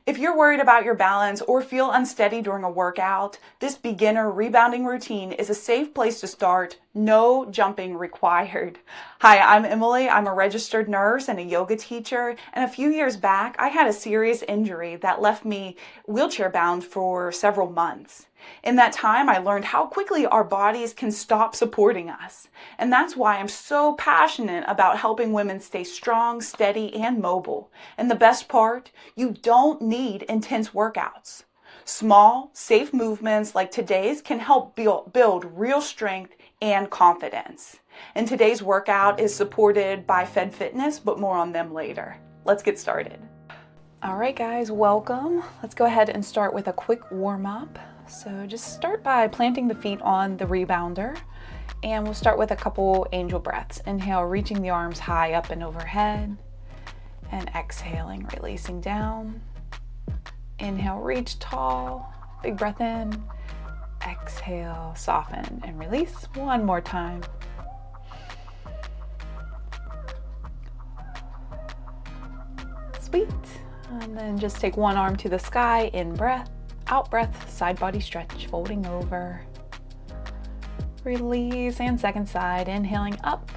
If you're worried about your balance or feel unsteady during a workout, this beginner rebounding routine is a safe place to start. No jumping required. Hi, I'm Emily. I'm a registered nurse and a yoga teacher. And a few years back, I had a serious injury that left me wheelchair bound for several months. In that time, I learned how quickly our bodies can stop supporting us. And that's why I'm so passionate about helping women stay strong, steady, and mobile. And the best part, you don't need intense workouts. Small, safe movements like today's can help build real strength and confidence. And today's workout is supported by Fed Fitness, but more on them later. Let's get started. All right, guys, welcome. Let's go ahead and start with a quick warm-up. So just start by planting the feet on the rebounder, and we'll start with a couple angel breaths. Inhale, reaching the arms high up and overhead, and exhaling, releasing down. Inhale, reach tall, big breath in. Exhale, soften and release. One more time. Sweet. And then just take one arm to the sky, in breath. Out breath, side body stretch, folding over. Release, and second side, inhaling up,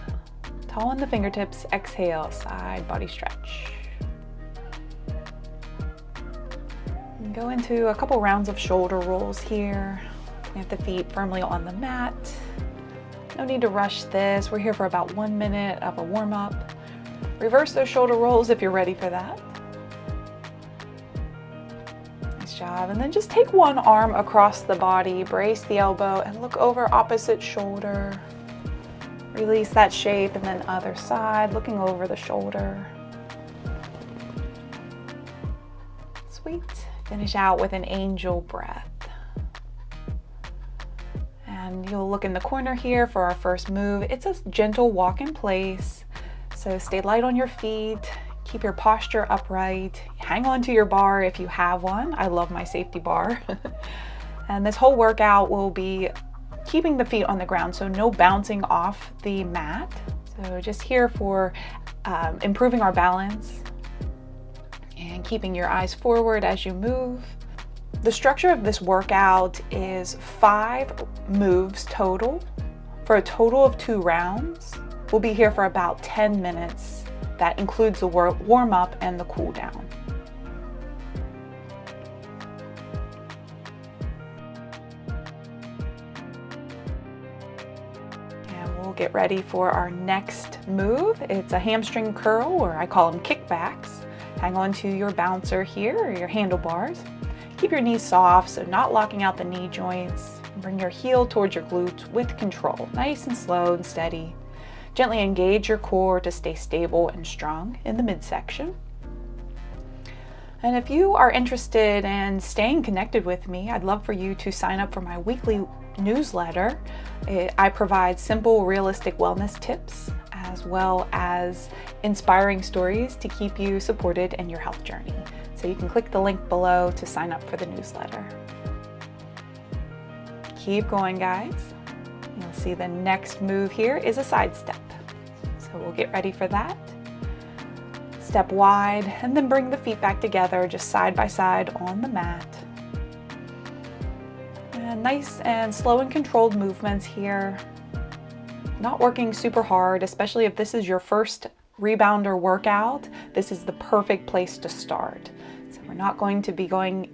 tall on the fingertips, exhale, side body stretch. And go into a couple rounds of shoulder rolls here. Plant the feet firmly on the mat. No need to rush this. We're here for about 1 minute of a warm up. Reverse those shoulder rolls if you're ready for that. Job. And then just take one arm across the body, brace the elbow, and look over opposite shoulder. Release that shape, and then other side, looking over the shoulder. Sweet. Finish out with an angel breath. And you'll look in the corner here for our first move. It's a gentle walk in place, so stay light on your feet. Keep your posture upright. Hang on to your bar if you have one. I love my safety bar. And this whole workout will be keeping the feet on the ground, so no bouncing off the mat. So just here for improving our balance and keeping your eyes forward as you move. The structure of this workout is 5 moves total for a total of 2 rounds. We'll be here for about 10 minutes. That includes the warm-up and the cool-down. And we'll get ready for our next move. It's a hamstring curl, or I call them kickbacks. Hang on to your bouncer here, or your handlebars. Keep your knees soft, so not locking out the knee joints. Bring your heel towards your glutes with control, nice and slow and steady. Gently engage your core to stay stable and strong in the midsection. And if you are interested in staying connected with me, I'd love for you to sign up for my weekly newsletter. I provide simple, realistic wellness tips, as well as inspiring stories to keep you supported in your health journey. So you can click the link below to sign up for the newsletter. Keep going, guys. You'll see the next move here is a side step. So we'll get ready for that. Step wide, and then bring the feet back together, just side by side on the mat. And nice and slow and controlled movements here. Not working super hard, especially if this is your first rebounder workout. This is the perfect place to start. So we're not going to be going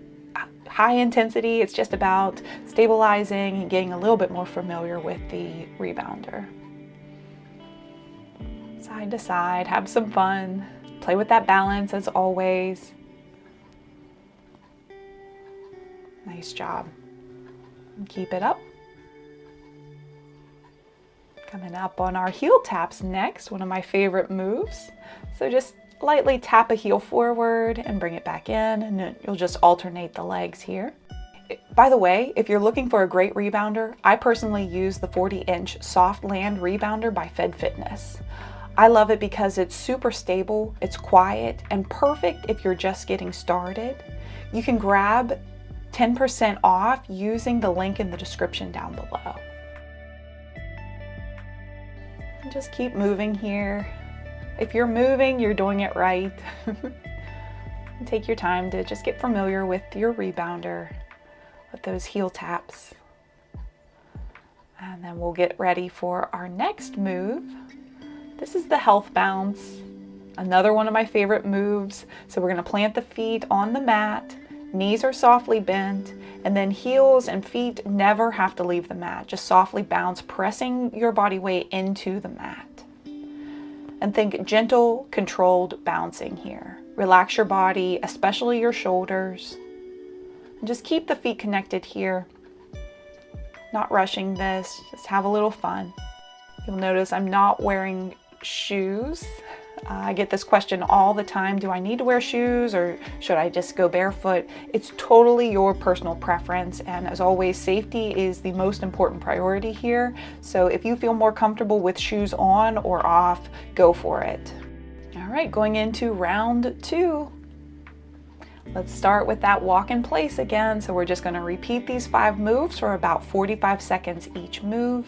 high intensity. It's just about stabilizing and getting a little bit more familiar with the rebounder. Side to side, have some fun. Play with that balance as always. Nice job. And keep it up. Coming up on our heel taps next, one of my favorite moves. So just lightly tap a heel forward and bring it back in, and you'll just alternate the legs here. By the way, if you're looking for a great rebounder, I personally use the 40-inch Soft Land Rebounder by Fed Fitness. I love it because it's super stable, it's quiet, and perfect if you're just getting started. You can grab 10% off using the link in the description down below. And just keep moving here. If you're moving, you're doing it right. And take your time to just get familiar with your rebounder, with those heel taps. And then we'll get ready for our next move. This is the health bounce, another one of my favorite moves. So we're going to plant the feet on the mat, knees are softly bent, and then heels and feet never have to leave the mat. Just softly bounce, pressing your body weight into the mat. And think gentle, controlled bouncing here. Relax your body, especially your shoulders. And just keep the feet connected here. Not rushing this, just have a little fun. You'll notice I'm not wearing shoes. I get this question all the time. Do I need to wear shoes or should I just go barefoot? It's totally your personal preference. And as always, safety is the most important priority here. So if you feel more comfortable with shoes on or off, go for it. All right, going into round 2. Let's start with that walk in place again. So we're just going to repeat these 5 moves for about 45 seconds each move.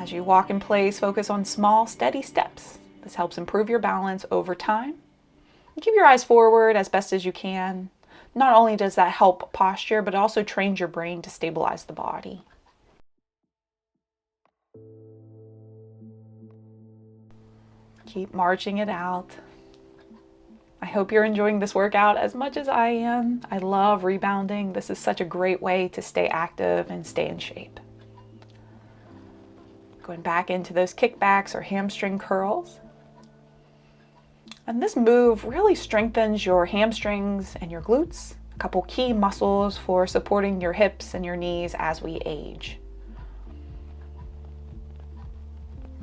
As you walk in place, focus on small, steady steps. This helps improve your balance over time. Keep your eyes forward as best as you can. Not only does that help posture, but it also trains your brain to stabilize the body. Keep marching it out. I hope you're enjoying this workout as much as I am. I love rebounding. This is such a great way to stay active and stay in shape. Going back into those kickbacks or hamstring curls. And this move really strengthens your hamstrings and your glutes, a couple key muscles for supporting your hips and your knees as we age.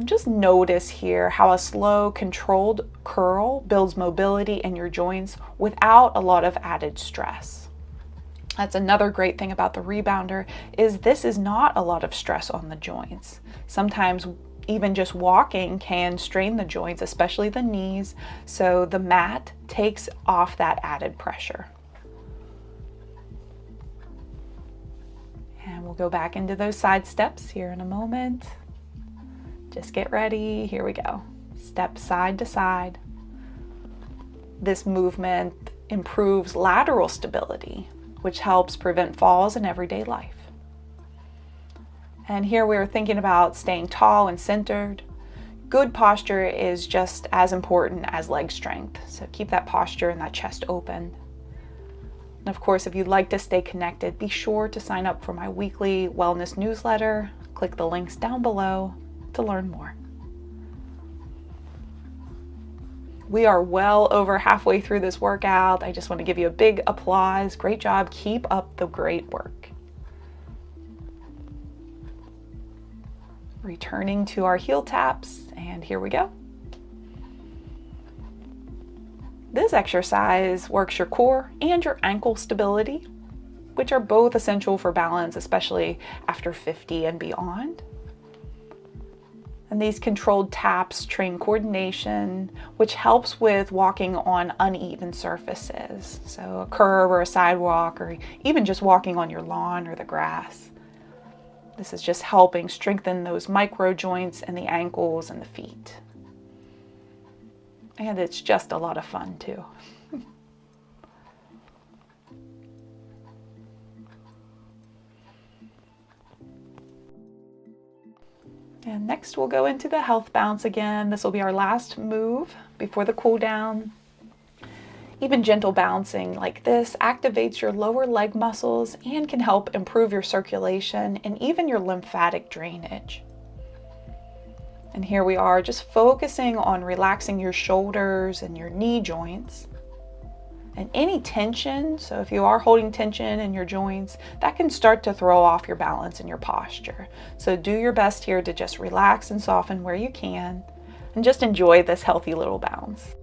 Just notice here how a slow, controlled curl builds mobility in your joints without a lot of added stress. That's another great thing about the rebounder is this is not a lot of stress on the joints. Sometimes even just walking can strain the joints, especially the knees, so the mat takes off that added pressure. And we'll go back into those side steps here in a moment. Just get ready, here we go. Step side to side. This movement improves lateral stability, which helps prevent falls in everyday life. And here we're thinking about staying tall and centered. Good posture is just as important as leg strength. So keep that posture and that chest open. And of course, if you'd like to stay connected, be sure to sign up for my weekly wellness newsletter. Click the links down below to learn more. We are well over halfway through this workout. I just want to give you a big applause. Great job. Keep up the great work. Returning to our heel taps, and here we go. This exercise works your core and your ankle stability, which are both essential for balance, especially after 50 and beyond. And these controlled taps train coordination, which helps with walking on uneven surfaces. So a curb or a sidewalk, or even just walking on your lawn or the grass. This is just helping strengthen those micro joints in the ankles and the feet. And it's just a lot of fun too. And next we'll go into the health bounce again. This will be our last move before the cool down. Even gentle bouncing like this activates your lower leg muscles and can help improve your circulation and even your lymphatic drainage. And here we are just focusing on relaxing your shoulders and your knee joints. And any tension, so if you are holding tension in your joints, that can start to throw off your balance and your posture. So do your best here to just relax and soften where you can and just enjoy this healthy little bounce.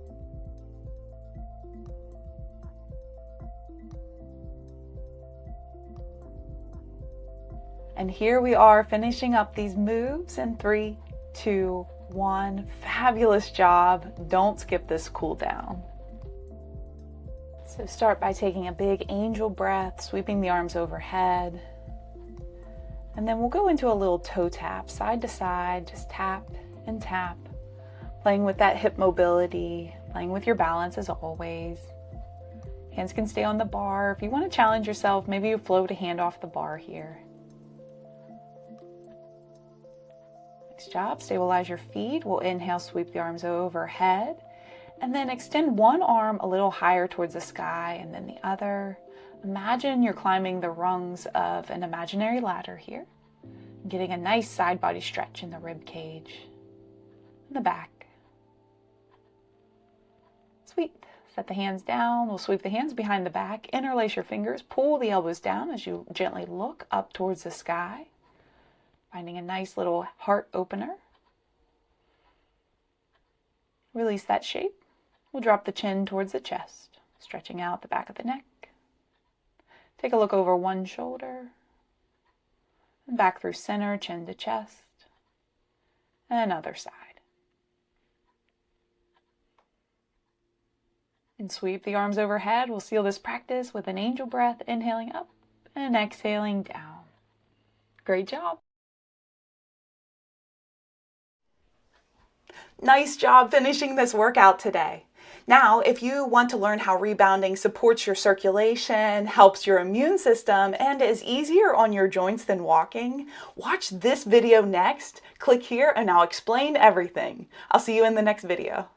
And here we are finishing up these moves in 3, 2, 1. Fabulous job. Don't skip this cool down. So start by taking a big angel breath, sweeping the arms overhead. And then we'll go into a little toe tap, side to side, just tap and tap, playing with that hip mobility, Playing with your balance as always. Hands can stay on the bar. If you want to challenge yourself, maybe you float a hand off the bar here. Nice job. Stabilize your feet. We'll inhale, sweep the arms overhead, and then extend one arm a little higher towards the sky and then the other. Imagine you're climbing the rungs of an imaginary ladder here, getting a nice side body stretch in the rib cage and the back. Sweep. Set the hands down. We'll sweep the hands behind the back. Interlace your fingers. Pull the elbows down as you gently look up towards the sky, finding a nice little heart opener. Release that shape. We'll drop the chin towards the chest, stretching out the back of the neck. Take a look over one shoulder, and back through center, chin to chest, and other side. And sweep the arms overhead. We'll seal this practice with an angel breath, inhaling up and exhaling down. Great job. Nice job finishing this workout today. Now, if you want to learn how rebounding supports your circulation, helps your immune system, and is easier on your joints than walking, watch this video next. Click here and I'll explain everything. I'll see you in the next video.